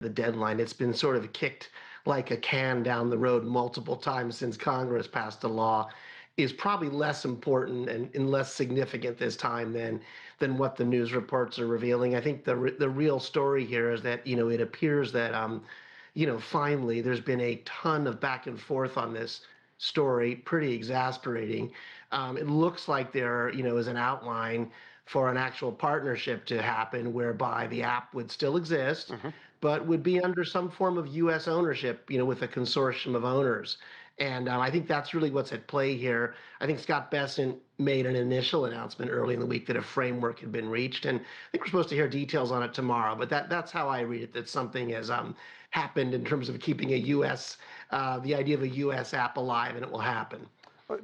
the deadline. It's been sort of kicked like a can down the road multiple times since Congress passed a law, is probably less important and less significant this time than what the news reports are revealing. I think the real story here is that it appears that finally there's been a ton of back and forth on this story, pretty exasperating. It looks like there is an outline for an actual partnership to happen whereby the app would still exist, but would be under some form of U.S. ownership, with a consortium of owners. And I think that's really what's at play here. I think Scott Bessent made an initial announcement early in the week that a framework had been reached, and I think we're supposed to hear details on it tomorrow. But that's how I read it, that something has happened in terms of keeping the idea of a U.S. app alive, and it will happen.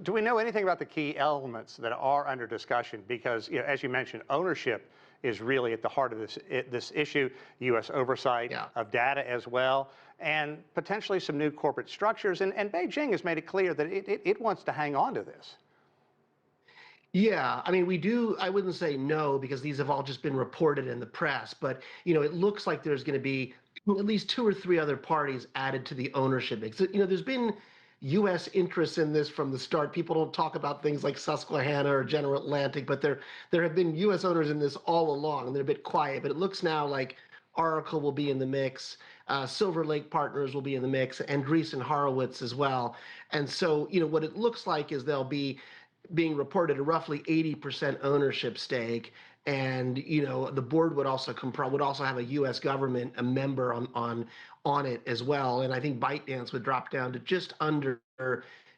Do we know anything about the key elements that are under discussion? Because, as you mentioned, ownership is really at the heart of this issue, U.S. oversight of data as well, and potentially some new corporate structures. And Beijing has made it clear that it wants to hang on to this. Yeah, I mean, I wouldn't say no, because these have all just been reported in the press, but, it looks like there's going to be at least 2 or 3 other parties added to the ownership mix. There's been U.S. interests in this from the start. People don't talk about things like Susquehanna or General Atlantic, but there have been U.S. owners in this all along, and they're a bit quiet. But it looks now like Oracle will be in the mix, Silver Lake Partners will be in the mix, and Andreessen Horowitz as well. And so, what it looks like is they'll be being reported a roughly 80% ownership stake. And the board would also have a U.S. government, a member on it as well. And I think ByteDance would drop down to just under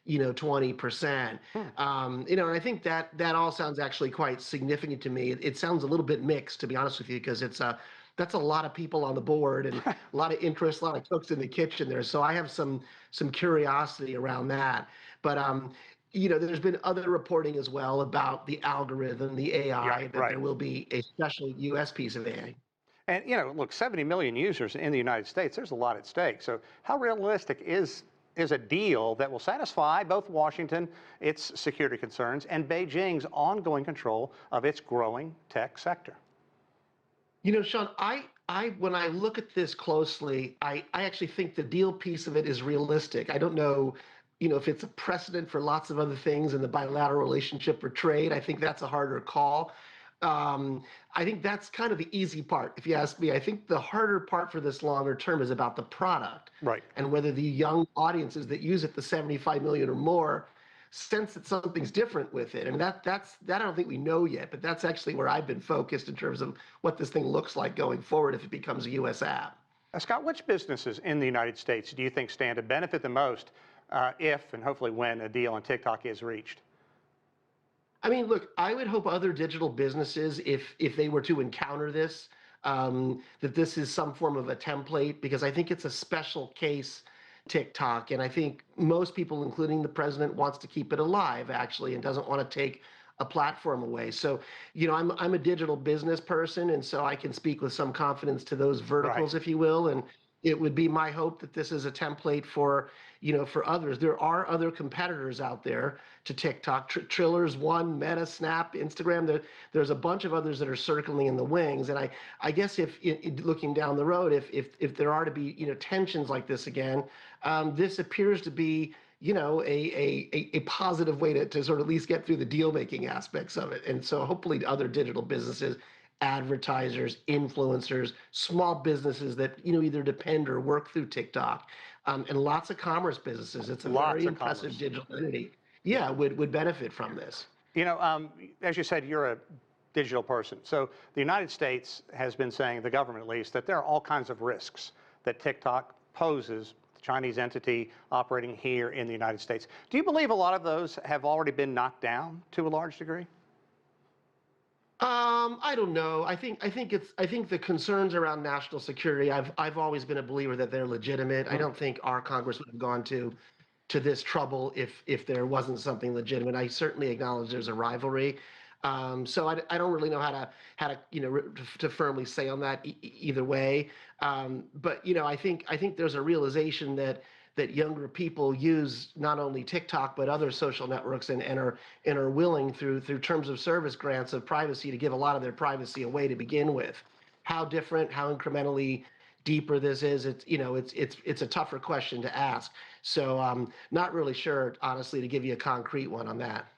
20%. And I think that all sounds actually quite significant to me. It sounds a little bit mixed, to be honest with you, because that's a lot of people on the board and a lot of interest, a lot of cooks in the kitchen there. So I have some curiosity around that. But there's been other reporting as well about the algorithm, the AI, there will be a special U.S. piece of AI. And, look, 70 million users in the United States, there's a lot at stake. So how realistic is a deal that will satisfy both Washington, its security concerns, and Beijing's ongoing control of its growing tech sector? Sean, when I look at this closely, I actually think the deal piece of it is realistic. I don't know if it's a precedent for lots of other things in the bilateral relationship or trade. I think that's a harder call. I think that's kind of the easy part, if you ask me. I think the harder part for this longer term is about the product. Right. And whether the young audiences that use it, the 75 million or more, sense that something's different with it. And that I don't think we know yet, but that's actually where I've been focused in terms of what this thing looks like going forward if it becomes a U.S. app. Scott, which businesses in the United States do you think stand to benefit the most if and hopefully when a deal on TikTok is reached? I mean, look, I would hope other digital businesses, if they were to encounter this, that this is some form of a template, because I think it's a special case TikTok. And I think most people, including the president, wants to keep it alive, actually, and doesn't want to take a platform away. So, I'm a digital business person, and so I can speak with some confidence to those verticals, if you will. And it would be my hope that this is a template for others. There are other competitors out there to TikTok. Triller's one, Meta, Snap, Instagram. There's a bunch of others that are circling in the wings. And I guess if looking down the road, if there are to be tensions like this again, this appears to be a positive way to sort of at least get through the deal making aspects of it. And so hopefully other digital businesses, advertisers, influencers, small businesses that either depend or work through TikTok, and lots of commerce businesses. It's a very impressive digital entity. Yeah, would benefit from this. As you said, you're a digital person. So the United States has been saying, the government at least, that there are all kinds of risks that TikTok poses, the Chinese entity operating here in the United States. Do you believe a lot of those have already been knocked down to a large degree? I don't know. I think the concerns around national security, I've always been a believer that they're legitimate. I don't think our Congress would have gone to this trouble if there wasn't something legitimate. I certainly acknowledge there's a rivalry. So I don't really know how to firmly say on that either way. But I think there's a realization that younger people use not only TikTok but other social networks and are willing through terms of service grants of privacy to give a lot of their privacy away to begin with. How different, how incrementally deeper this is. It's it's a tougher question to ask. So not really sure, honestly, to give you a concrete one on that.